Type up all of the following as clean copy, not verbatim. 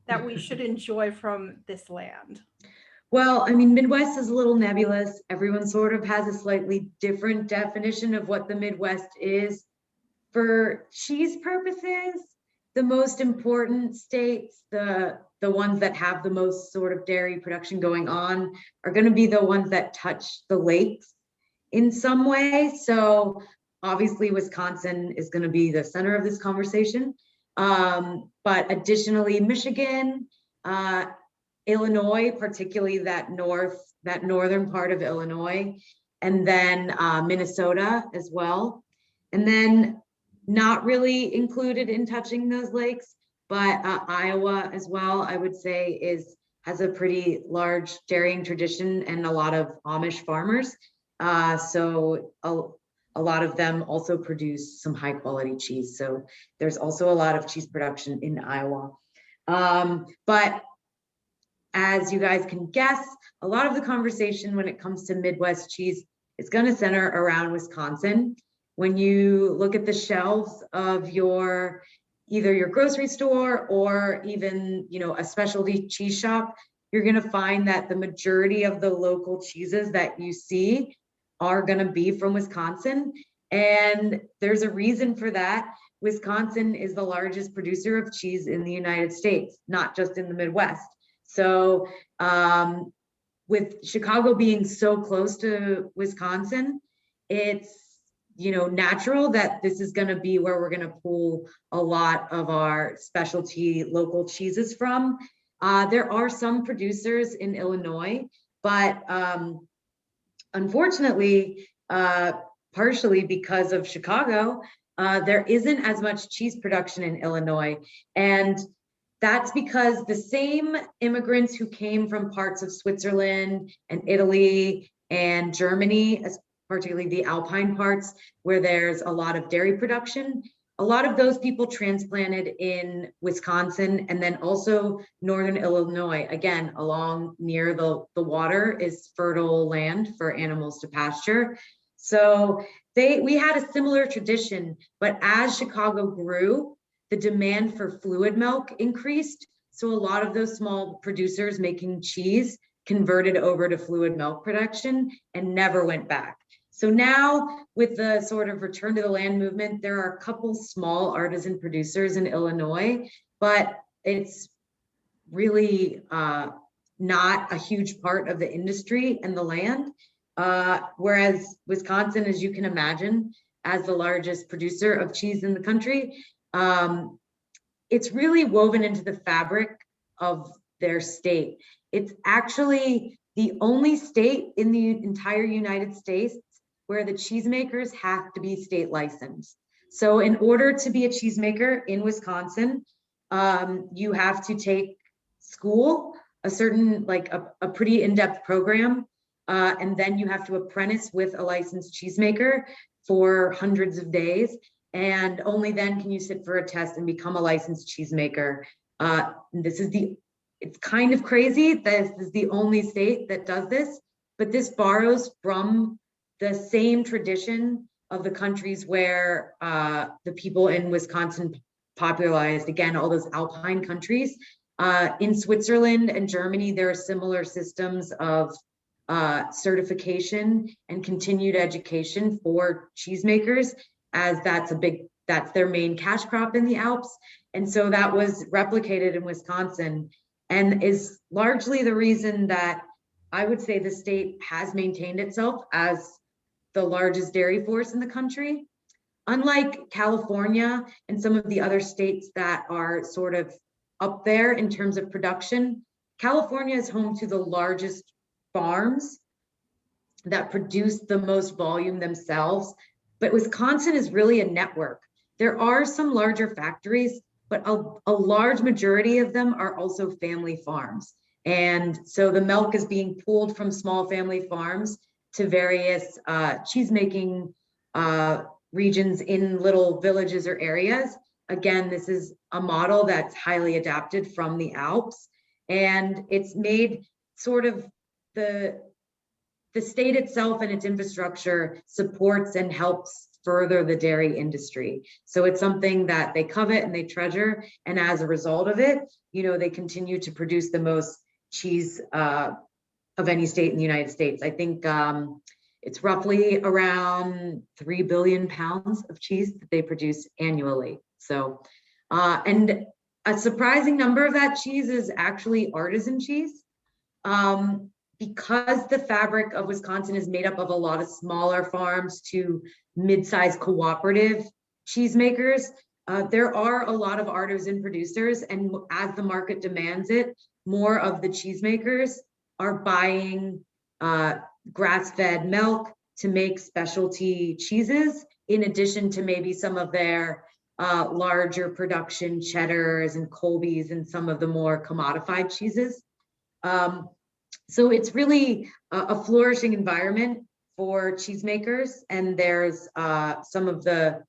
that we should enjoy from this land? Well, I mean, Midwest is a little nebulous. Everyone sort of has a slightly different definition of what the Midwest is. For cheese purposes, the most important states, the ones that have the most sort of dairy production going on, are going to be the ones that touch the lakes in some way. So obviously Wisconsin is going to be the center of this conversation. But additionally, Michigan, Illinois, particularly that northern part of Illinois, and then Minnesota as well. And then not really included in touching those lakes, but Iowa as well, I would say has a pretty large dairying tradition and a lot of Amish farmers. So a lot of them also produce some high quality cheese. So there's also a lot of cheese production in Iowa. But as you guys can guess, a lot of the conversation when it comes to Midwest cheese is going to center around Wisconsin. When you look at the shelves of either your grocery store or even, a specialty cheese shop, you're going to find that the majority of the local cheeses that you see are going to be from Wisconsin. And there's a reason for that. Wisconsin is the largest producer of cheese in the United States, not just in the Midwest. So with Chicago being so close to Wisconsin, it's natural that this is going to be where we're going to pull a lot of our specialty local cheeses from. There are some producers in Illinois, but unfortunately, partially because of Chicago, there isn't as much cheese production in Illinois. And that's because the same immigrants who came from parts of Switzerland and Italy and Germany, particularly the Alpine parts where there's a lot of dairy production, a lot of those people transplanted in Wisconsin and then also northern Illinois. Again, along near the water is fertile land for animals to pasture. So we had a similar tradition, but as Chicago grew, the demand for fluid milk increased. So a lot of those small producers making cheese converted over to fluid milk production and never went back. So now with the sort of return to the land movement, there are a couple small artisan producers in Illinois, but it's really not a huge part of the industry and the land. Whereas Wisconsin, as you can imagine, as the largest producer of cheese in the country, it's really woven into the fabric of their state. It's actually the only state in the entire United States where the cheesemakers have to be state licensed. So in order to be a cheesemaker in Wisconsin, you have to take school, a certain, a pretty in-depth program, and then you have to apprentice with a licensed cheesemaker for hundreds of days. And only then can you sit for a test and become a licensed cheesemaker. It's kind of crazy. This is the only state that does this, but this borrows from the same tradition of the countries where the people in Wisconsin popularized, again, all those Alpine countries. In Switzerland and Germany, there are similar systems of certification and continued education for cheesemakers, as that's their main cash crop in the Alps. And so that was replicated in Wisconsin and is largely the reason that I would say the state has maintained itself as the largest dairy force in the country. Unlike California and some of the other states that are sort of up there in terms of production, California is home to the largest farms that produce the most volume themselves. But Wisconsin is really a network. There are some larger factories, but a large majority of them are also family farms. And so the milk is being pulled from small family farms to various cheesemaking regions in little villages or areas. Again, this is a model that's highly adapted from the Alps, and it's made sort of the state itself and its infrastructure supports and helps further the dairy industry. So it's something that they covet and they treasure. And as a result of it, you know, they continue to produce the most cheese of any state in the United States. I think it's roughly around 3 billion pounds of cheese that they produce annually. So, and a surprising number of that cheese is actually artisan cheese. Because the fabric of Wisconsin is made up of a lot of smaller farms to mid-sized cooperative cheesemakers, there are a lot of artisan producers, and as the market demands it, more of the cheesemakers are buying grass-fed milk to make specialty cheeses, in addition to maybe some of their larger production cheddars and Colbys and some of the more commodified cheeses. So it's really a flourishing environment for cheesemakers, and there's some of the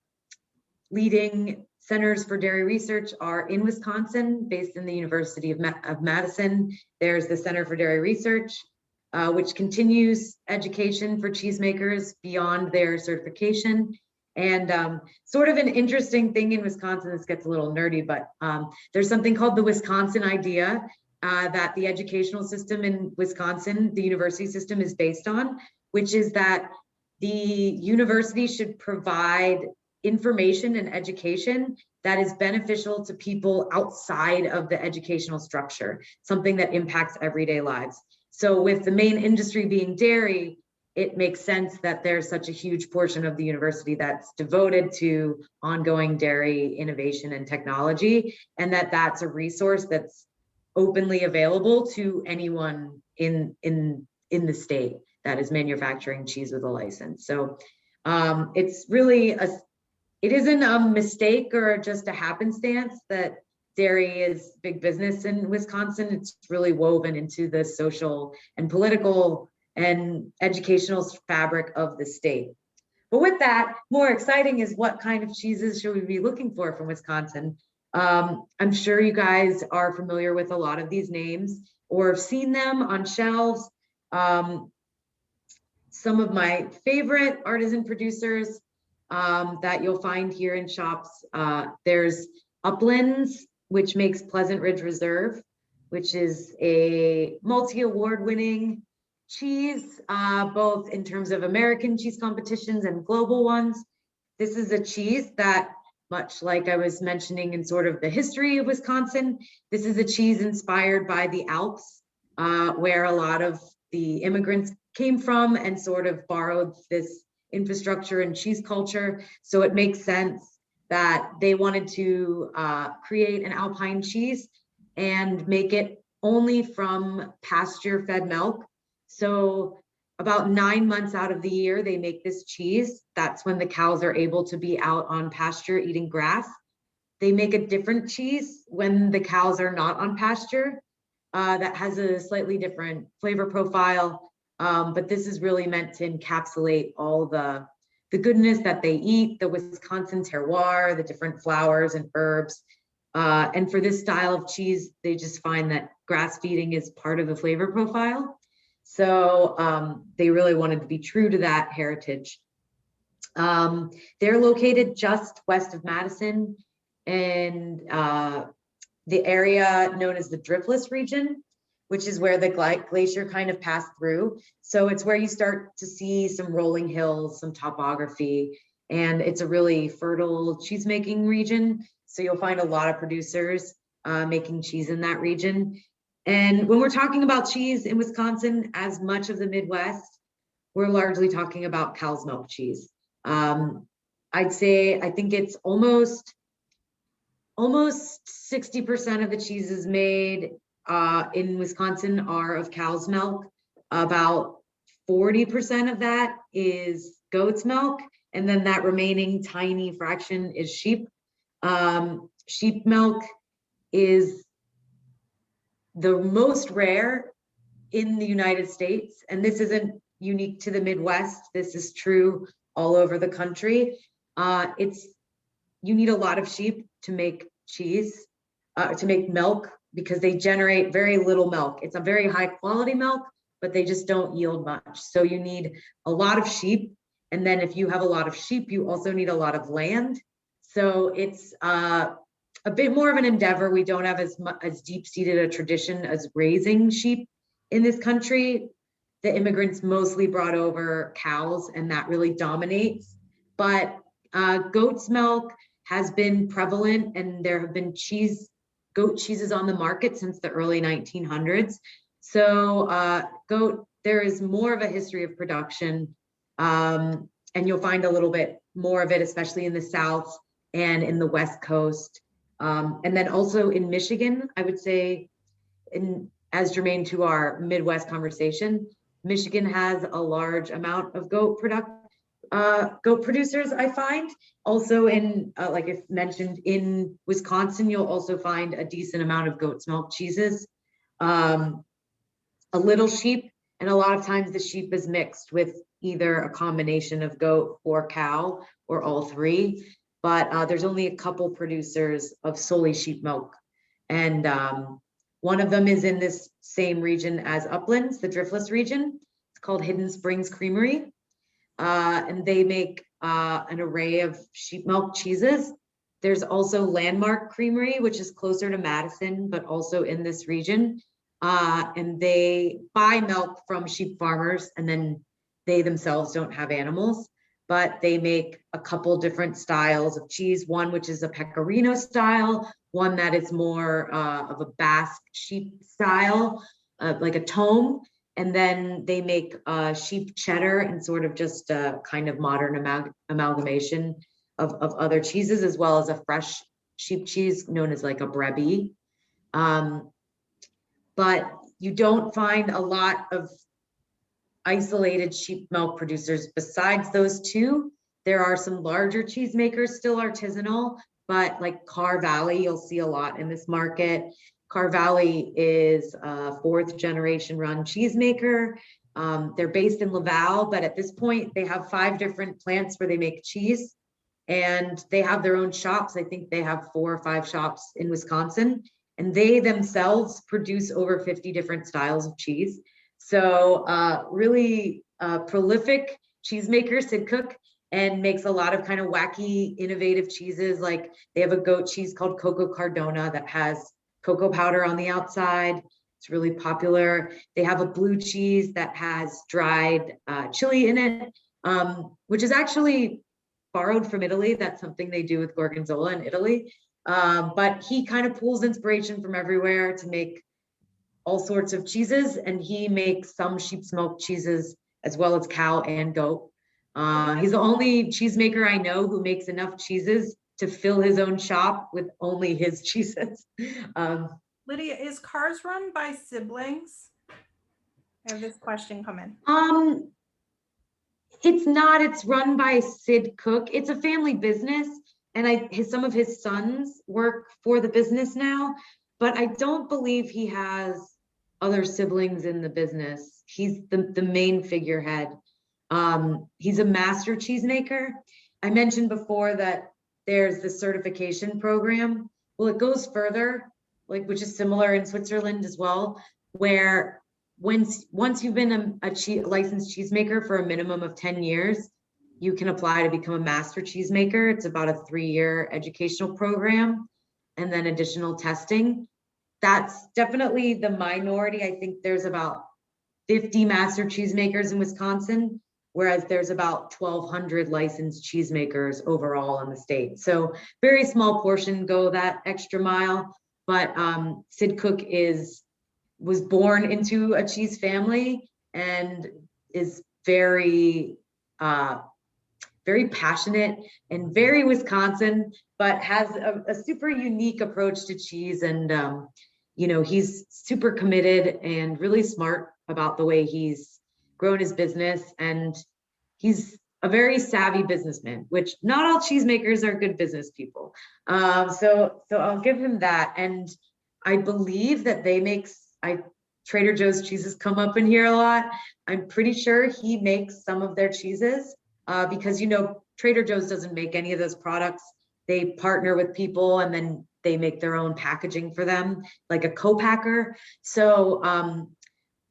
leading centers for dairy research are in Wisconsin, based in the University of Madison. There's the Center for Dairy Research, which continues education for cheesemakers beyond their certification. And sort of an interesting thing in Wisconsin, this gets a little nerdy, but there's something called the Wisconsin idea that the educational system in Wisconsin, the university system, is based on, which is that the university should provide information and education that is beneficial to people outside of the educational structure, something that impacts everyday lives. So with the main industry being dairy, it makes sense that there's such a huge portion of the university that's devoted to ongoing dairy innovation and technology, and that that's a resource that's openly available to anyone in the state that is manufacturing cheese with a license. So it's really it isn't a mistake or just a happenstance that dairy is big business in Wisconsin. It's really woven into the social and political and educational fabric of the state. But with that, more exciting is what kind of cheeses should we be looking for from Wisconsin? I'm sure you guys are familiar with a lot of these names or have seen them on shelves. Some of my favorite artisan producers that you'll find here in shops, there's Uplands, which makes Pleasant Ridge Reserve, which is a multi-award winning cheese, both in terms of American cheese competitions and global ones. This is a cheese that, much like I was mentioning in sort of the history of Wisconsin, this is a cheese inspired by the Alps, where a lot of the immigrants came from and sort of borrowed this infrastructure and cheese culture. So it makes sense that they wanted to create an alpine cheese and make it only from pasture-fed milk. So about 9 months out of the year, they make this cheese. That's when the cows are able to be out on pasture eating grass. They make a different cheese when the cows are not on pasture that has a slightly different flavor profile. But this is really meant to encapsulate all the goodness that they eat, the Wisconsin terroir, the different flowers and herbs. And for this style of cheese, they just find that grass feeding is part of the flavor profile. So they really wanted to be true to that heritage. They're located just west of Madison in the area known as the Driftless region, which is where the glacier kind of passed through. So it's where you start to see some rolling hills, some topography, and it's a really fertile cheese-making region. So you'll find a lot of producers making cheese in that region. And when we're talking about cheese in Wisconsin, as much of the Midwest, we're largely talking about cow's milk cheese. I think it's almost 60% of the cheeses made in Wisconsin are of cow's milk. About 40% of that is goat's milk. And then that remaining tiny fraction is sheep. Sheep milk is the most rare in the United States. And this isn't unique to the Midwest. This is true all over the country. You need a lot of sheep to make cheese, to make milk, because they generate very little milk. It's a very high quality milk, but they just don't yield much. So you need a lot of sheep. And then if you have a lot of sheep, you also need a lot of land. So it's a bit more of an endeavor. We don't have as deep-seated a tradition as raising sheep in this country. The immigrants mostly brought over cows, and that really dominates. But goat's milk has been prevalent, and there have been goat cheeses on the market since the early 1900s. So there is more of a history of production, and you'll find a little bit more of it, especially in the South and in the West Coast. And then also in Michigan, I would say, as germane to our Midwest conversation, Michigan has a large amount of goat producers, I find. Also in, like I mentioned, in Wisconsin, you'll also find a decent amount of goat's milk cheeses. A little sheep, and a lot of times the sheep is mixed with either a combination of goat or cow or all three. But there's only a couple producers of solely sheep milk. And one of them is in this same region as Uplands, the Driftless region. It's called Hidden Springs Creamery. And they make an array of sheep milk cheeses. There's also Landmark Creamery, which is closer to Madison, but also in this region. And they buy milk from sheep farmers, and then they themselves don't have animals, but they make a couple different styles of cheese. One which is a pecorino style, one that is more of a Basque sheep style, like a tome. And then they make sheep cheddar and sort of just a kind of modern amalgamation of other cheeses, as well as a fresh sheep cheese known as like a brebis. But you don't find a lot of isolated sheep milk producers besides those two. There are some larger cheesemakers still artisanal, but like Carr Valley, you'll see a lot in this market. Carr Valley is a 4th generation run cheesemaker. They're based in Laval, but at this point they have 5 different plants where they make cheese, and they have their own shops. I think they have 4 or 5 shops in Wisconsin, and they themselves produce over 50 different styles of cheese. So really prolific cheesemaker, Sid Cook, and makes a lot of kind of wacky, innovative cheeses. Like they have a goat cheese called Coco Cardona that has cocoa powder on the outside. It's really popular. They have a blue cheese that has dried chili in it, which is actually borrowed from Italy. That's something they do with Gorgonzola in Italy. But he kind of pulls inspiration from everywhere to make all sorts of cheeses, and he makes some sheep's milk cheeses as well as cow and goat. He's the only cheesemaker I know who makes enough cheeses to fill his own shop with only his cheeses. Lydia, is Cars run by siblings? I have this question come in. It's not. It's run by Sid Cook. It's a family business, and some of his sons work for the business now, but I don't believe he has other siblings in the business. He's the main figurehead. He's a master cheesemaker. I mentioned before that there's the certification program. Well, it goes further, which is similar in Switzerland as well, where once you've been a licensed cheesemaker for a minimum of 10 years, you can apply to become a master cheesemaker. It's about a 3-year educational program and then additional testing. That's definitely the minority. I think there's about 50 master cheesemakers in Wisconsin, whereas there's about 1,200 licensed cheesemakers overall in the state. So very small portion go that extra mile. But Sid Cook was born into a cheese family and is very passionate and very Wisconsin, but has a super unique approach to cheese. And he's super committed and really smart about the way he's grown his business, and he's a very savvy businessman, which not all cheesemakers are good business people. So I'll give him that. And I believe that Trader Joe's cheeses come up in here a lot. I'm pretty sure he makes some of their cheeses because, Trader Joe's doesn't make any of those products. They partner with people and then they make their own packaging for them, like a co-packer. So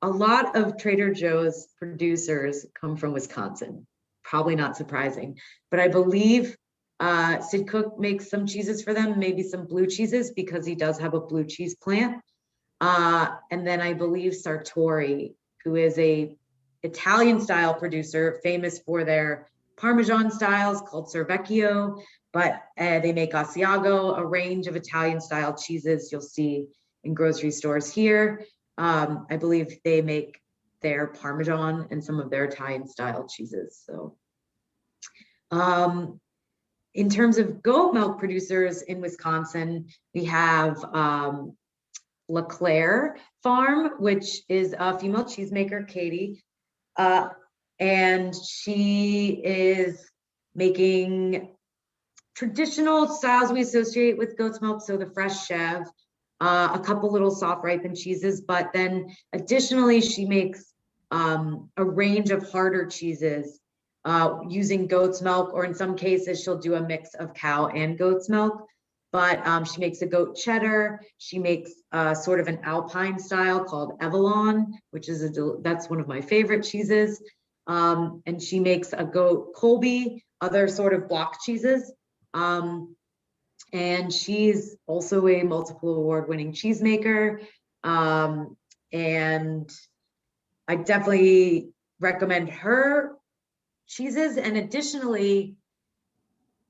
a lot of Trader Joe's producers come from Wisconsin. probably not surprising, but I believe Sid Cook makes some cheeses for them, maybe some blue cheeses, because he does have a blue cheese plant. And then I believe Sartori, who is a Italian style producer, famous for their Parmesan styles called Cervecchio, but they make Asiago, a range of Italian style cheeses you'll see in grocery stores here. I believe they make their Parmesan and some of their Italian style cheeses. So in terms of goat milk producers in Wisconsin, we have LeClaire Farm, which is a female cheesemaker, Katie. And she is making traditional styles we associate with goat's milk, so the fresh chev, a couple little soft ripened cheeses, but then additionally she makes a range of harder cheeses using goat's milk, or in some cases she'll do a mix of cow and goat's milk. But she makes a goat cheddar. She makes sort of an Alpine style called Evelon, which is that's one of my favorite cheeses. And she makes a goat Colby, other sort of block cheeses. And she's also a multiple award-winning cheesemaker. And I definitely recommend her cheeses. And additionally,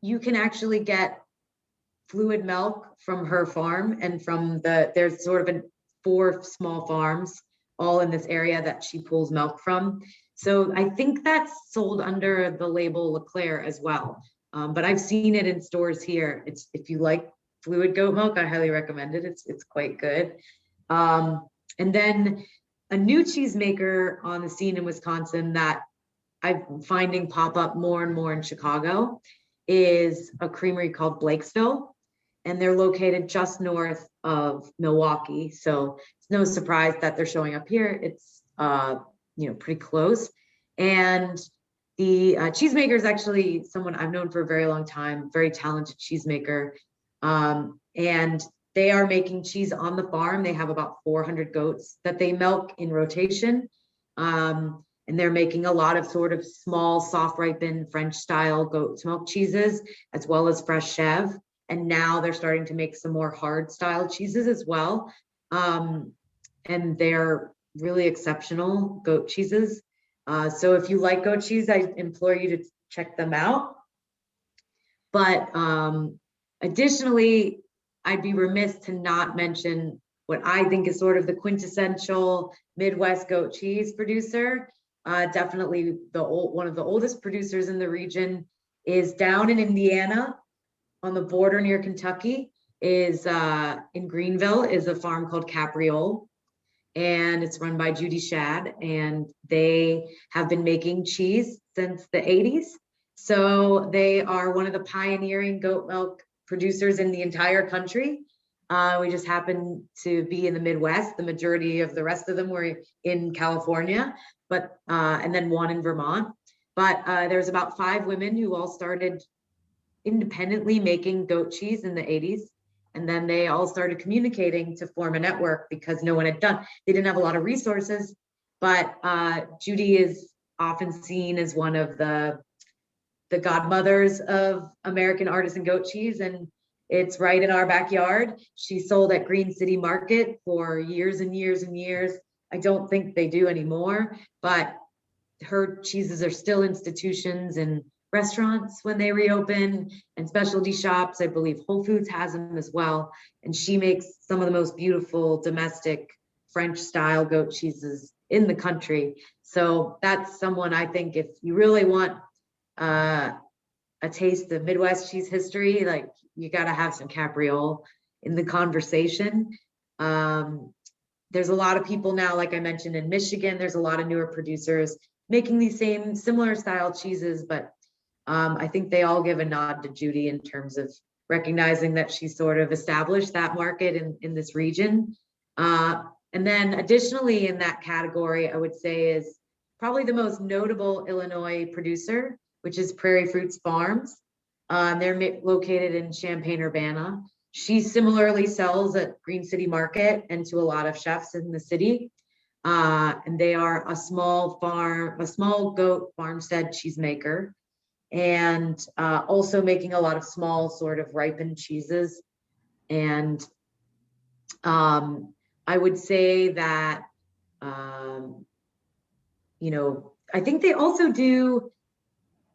you can actually get fluid milk from her farm and from there's sort of 4 small farms all in this area that she pulls milk from. So I think that's sold under the label LeClaire as well. But I've seen it in stores here. If you like fluid goat milk, I highly recommend it. It's quite good. And then a new cheesemaker on the scene in Wisconsin that I'm finding pop up more and more in Chicago is a creamery called Blakesville. And they're located just north of Milwaukee. So it's no surprise that they're showing up here. It's pretty close. And the cheesemaker is actually someone I've known for a very long time, very talented cheesemaker. And they are making cheese on the farm. They have about 400 goats that they milk in rotation. And they're making a lot of sort of small, soft ripened French style goat's milk cheeses, as well as fresh chev. And now they're starting to make some more hard style cheeses as well. And they're really exceptional goat cheeses. So if you like goat cheese, I implore you to check them out. But additionally, I'd be remiss to not mention what I think is sort of the quintessential Midwest goat cheese producer. Definitely one of the oldest producers in the region is down in Indiana, on the border near Kentucky, is in Greenville, is a farm called Capriole, and it's run by Judy Shad, and they have been making cheese since the 80s. So they are one of the pioneering goat milk producers in the entire country. We just happen to be in the Midwest. The majority of the rest of them were in California, but and then one in Vermont. But there's about 5 women who all started independently making goat cheese in the 80s. And then they all started communicating to form a network because no one had they didn't have a lot of resources. But Judy is often seen as one of the godmothers of American artisan goat cheese. And it's right in our backyard. She sold at Green City Market for years and years and years. I don't think they do anymore, but her cheeses are still institutions and restaurants when they reopen, and specialty shops. I believe Whole Foods has them as well. And she makes some of the most beautiful domestic French style goat cheeses in the country. So that's someone I think, if you really want a taste of Midwest cheese history, like, you got to have some Capriole in the conversation. There's a lot of people now, like I mentioned, in Michigan, there's a lot of newer producers making these similar style cheeses, but I think they all give a nod to Judy in terms of recognizing that she sort of established that market in this region. And then additionally in that category, I would say is probably the most notable Illinois producer, which is Prairie Fruits Farms. They're located in Champaign-Urbana. She similarly sells at Green City Market and to a lot of chefs in the city. and they are a small goat farmstead cheesemaker, and also making a lot of small sort of ripened cheeses. And I would say that, I think they also do,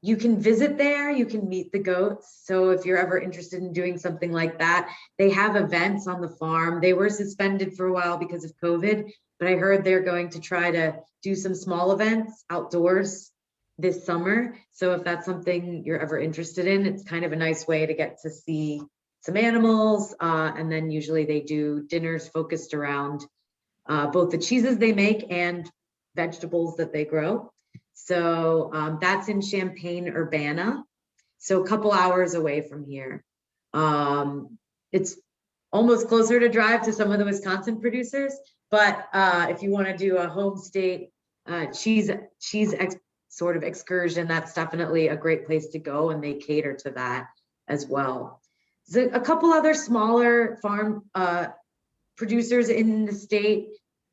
you can visit there, you can meet the goats. So if you're ever interested in doing something like that, they have events on the farm. They were suspended for a while because of COVID, but I heard they're going to try to do some small events outdoors this summer. So if that's something you're ever interested in, it's kind of a nice way to get to see some animals. And then usually they do dinners focused around both the cheeses they make and vegetables that they grow. So that's in Champaign-Urbana, so a couple hours away from here. It's almost closer to drive to some of the Wisconsin producers, but if you want to do a home state cheese sort of excursion, that's definitely a great place to go, and they cater to that as well. So a couple other smaller farm producers in the state.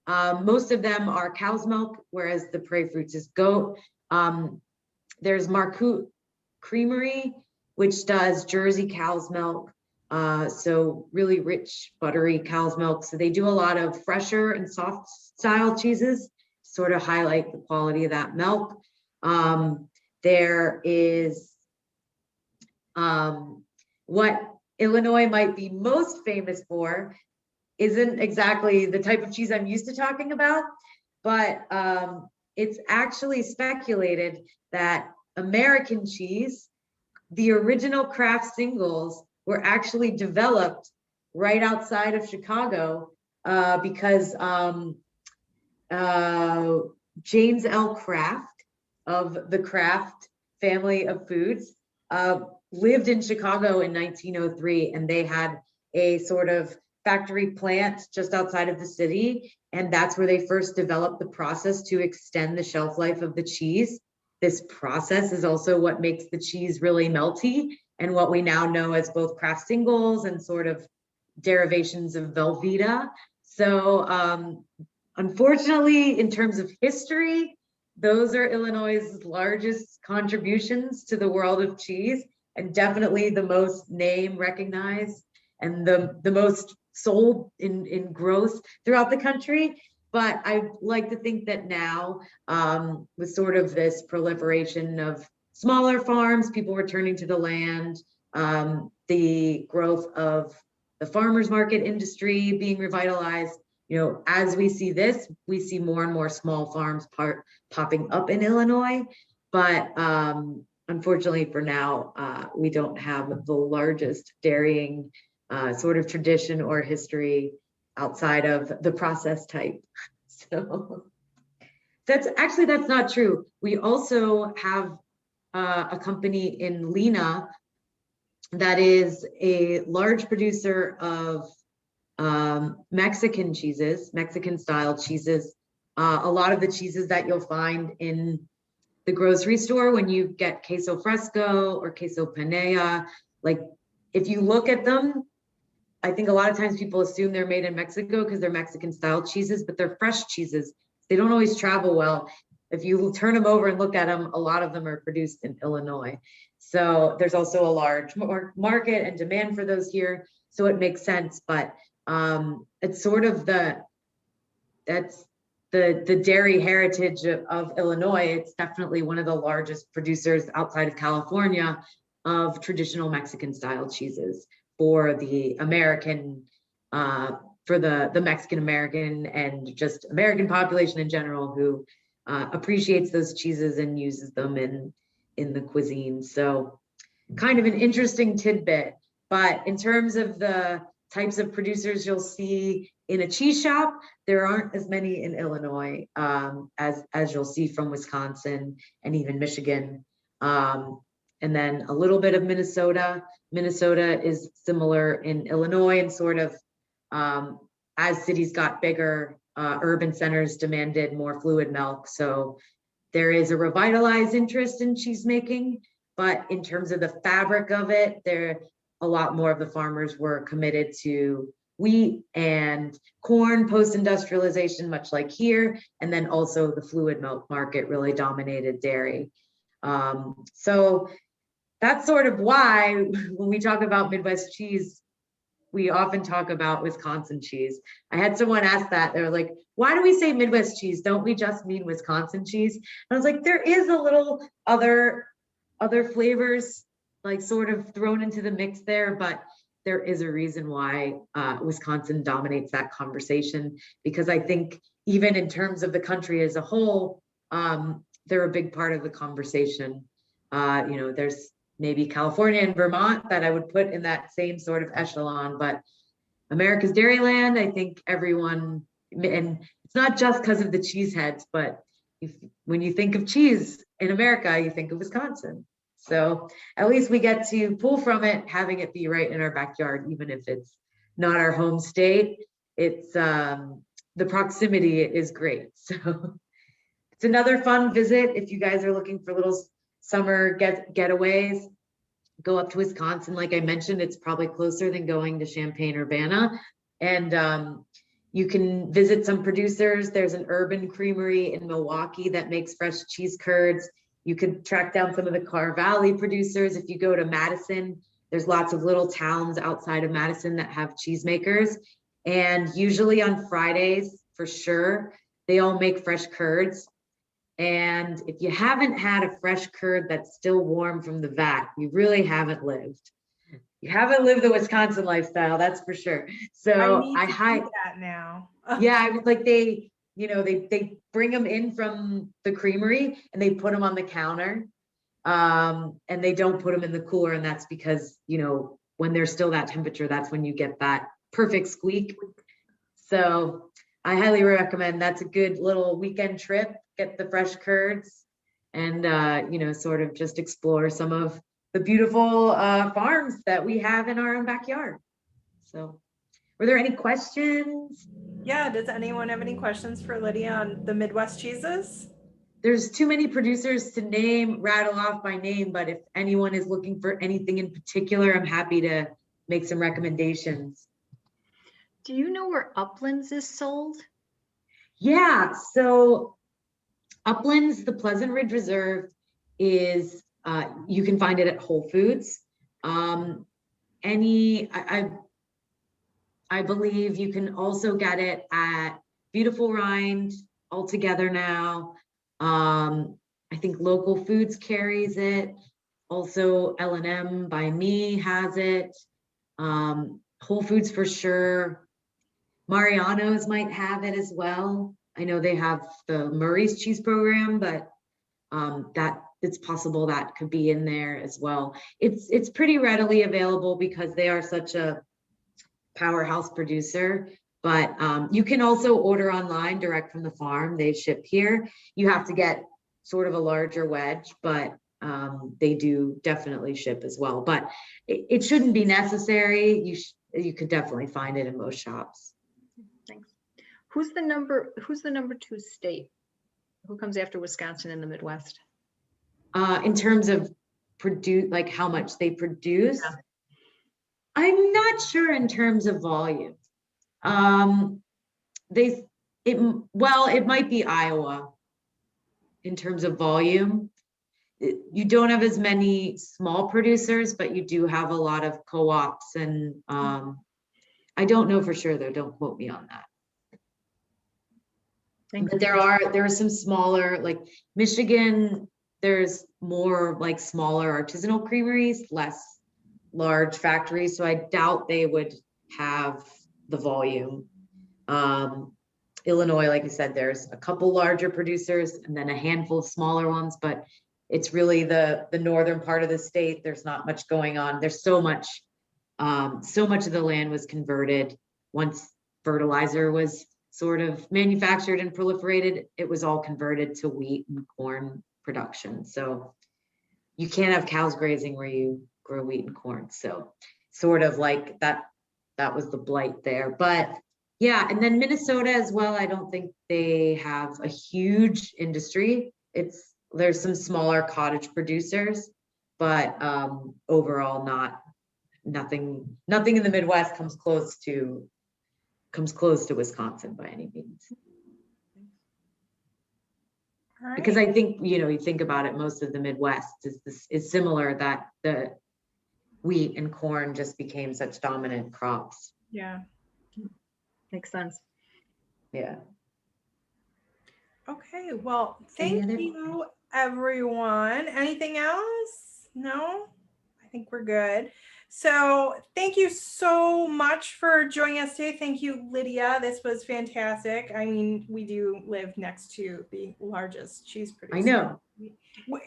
Most of them are cow's milk, whereas the Prairie Fruits is goat. There's Marcoux Creamery, which does Jersey cow's milk. So really rich, buttery cow's milk. So they do a lot of fresher and soft style cheeses, sort of highlight the quality of that milk. There is what Illinois might be most famous for isn't exactly the type of cheese I'm used to talking about, but it's actually speculated that American cheese, the original Kraft singles, were actually developed right outside of Chicago because James L. Kraft of the Kraft family of foods lived in Chicago in 1903, and they had a sort of factory plant just outside of the city, and that's where they first developed the process to extend the shelf life of the cheese. This process is also what makes the cheese really melty, and what we now know as both Kraft singles and sort of derivations of Velveeta. So unfortunately, in terms of history, those are Illinois' largest contributions to the world of cheese, and definitely the most name recognized and the most sold in growth throughout the country. But I like to think that now, with sort of this proliferation of smaller farms, people returning to the land, the growth of the farmers market industry being revitalized, as we see this, we see more and more small farms popping up in Illinois. But unfortunately for now, we don't have the largest dairying sort of tradition or history outside of the process type. So that's not true. We also have a company in Lena that is a large producer of Mexican cheeses, Mexican style cheeses. A lot of the cheeses that you'll find in the grocery store when you get queso fresco or queso panella, like if you look at them, I think a lot of times people assume they're made in Mexico because they're Mexican style cheeses, but they're fresh cheeses. They don't always travel well. If you turn them over and look at them, a lot of them are produced in Illinois. So there's also a large market and demand for those here. So it makes sense, but it's sort of the dairy heritage of Illinois. It's definitely one of the largest producers outside of California of traditional Mexican style cheeses for the American, for the Mexican American and just American population in general who appreciates those cheeses and uses them in the cuisine. So kind of an interesting tidbit. But in terms of the types of producers you'll see in a cheese shop, there aren't as many in Illinois as you'll see from Wisconsin and even Michigan. And then a little bit of Minnesota. Minnesota is similar in Illinois, and sort of as cities got bigger, urban centers demanded more fluid milk. So there is a revitalized interest in cheese making, but in terms of the fabric of it, a lot more of the farmers were committed to wheat and corn post-industrialization, much like here. And then also the fluid milk market really dominated dairy. So that's sort of why when we talk about Midwest cheese, we often talk about Wisconsin cheese. I had someone ask that. They were like, why do we say Midwest cheese? Don't we just mean Wisconsin cheese? And I was like, there is a little other flavors like sort of thrown into the mix there, but there is a reason why Wisconsin dominates that conversation, because I think even in terms of the country as a whole, they're a big part of the conversation. There's maybe California and Vermont that I would put in that same sort of echelon, but America's Dairyland, I think everyone, and it's not just because of the cheeseheads, but when you think of cheese in America, you think of Wisconsin. So at least we get to pull from it, having it be right in our backyard, even if it's not our home state. It's the proximity is great. So it's another fun visit if you guys are looking for little summer getaways. Go up to Wisconsin. Like I mentioned, it's probably closer than going to Champaign-Urbana. And you can visit some producers. There's an urban creamery in Milwaukee that makes fresh cheese curds. You could track down some of the Carr Valley producers. If you go to Madison, there's lots of little towns outside of Madison that have cheesemakers. And usually on Fridays, for sure, they all make fresh curds. And if you haven't had a fresh curd that's still warm from the vat, you really haven't lived. You haven't lived the Wisconsin lifestyle, that's for sure. So I need to do that now. Yeah, I was like they bring them in from the creamery and they put them on the counter, and they don't put them in the cooler, and that's because when they're still that temperature, that's when you get that perfect squeak. So I highly recommend. That's a good little weekend trip. Get the fresh curds and sort of just explore some of the beautiful farms that we have in our own backyard. So were there any questions? Yeah, does anyone have any questions for Lydia on the Midwest cheeses? There's too many producers to rattle off by name, but if anyone is looking for anything in particular, I'm happy to make some recommendations. Do you know where Uplands is sold? Yeah, so Uplands, the Pleasant Ridge Reserve is, you can find it at Whole Foods. I believe you can also get it at Beautiful Rind altogether now. I think Local Foods carries it. Also L&M by me has it. Whole Foods for sure. Mariano's might have it as well. I know they have the Murray's cheese program, but that it's possible that could be in there as well. It's pretty readily available because they are such a powerhouse producer, but you can also order online direct from the farm. They ship here. You have to get sort of a larger wedge, but they do definitely ship as well. But it shouldn't be necessary. You could definitely find it in most shops. Thanks. Who's the number 2 state? Who comes after Wisconsin in the Midwest? In terms of like how much they produce, Yeah. I'm not sure in terms of volume. It might be Iowa in terms of volume. You don't have as many small producers, but you do have a lot of co-ops, and I don't know for sure though. Don't quote me on that. But there are some smaller, like Michigan, there's more like smaller artisanal creameries, less large factories. So I doubt they would have the volume. Illinois, like I said, there's a couple larger producers and then a handful of smaller ones, but it's really the northern part of the state. There's not much going on. There's so much of the land was converted once fertilizer was sort of manufactured and proliferated. It was all converted to wheat and corn production. So you can't have cows grazing where you grow wheat and corn. So sort of like that was the blight there. But yeah, and then Minnesota as well, I don't think they have a huge industry. There's some smaller cottage producers, but overall nothing in the Midwest comes close to comes close to Wisconsin by any means. All Because right. I think, you think about it, most of the Midwest is similar, that the wheat and corn just became such dominant crops. Yeah. Makes sense. Yeah. Okay, well, Any thank other- you, everyone. Anything else? No? I think we're good. So thank you so much for joining us today. Thank you, Lydia. This was fantastic. I mean, we do live next to the largest cheese producer. I know.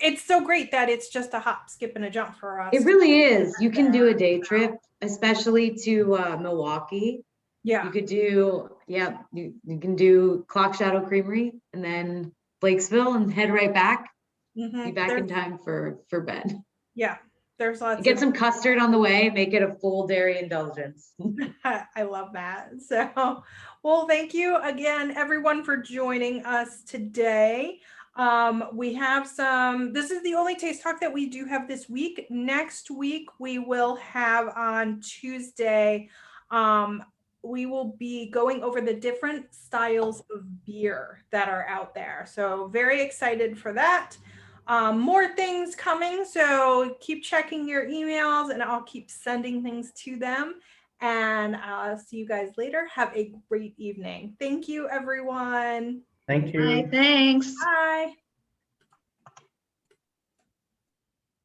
It's so great that it's just a hop, skip, and a jump for us. It really is. You can do a day trip, especially to Milwaukee. Yeah. You could do, you can do Clock Shadow Creamery and then Blakesville and head right back. Mhm. Be back in time for bed. Yeah. There's lots Get of some custard on the way, make it a full dairy indulgence. I love that. So, well, thank you again, everyone, for joining us today. We have this is the only Taste Talk that we do have this week. Next week, we will have on Tuesday, we will be going over the different styles of beer that are out there. So very excited for that. More things coming, so keep checking your emails and I'll keep sending things to them. And I'll see you guys later. Have a great evening. Thank you, everyone. Thank you. Hi, thanks. Bye.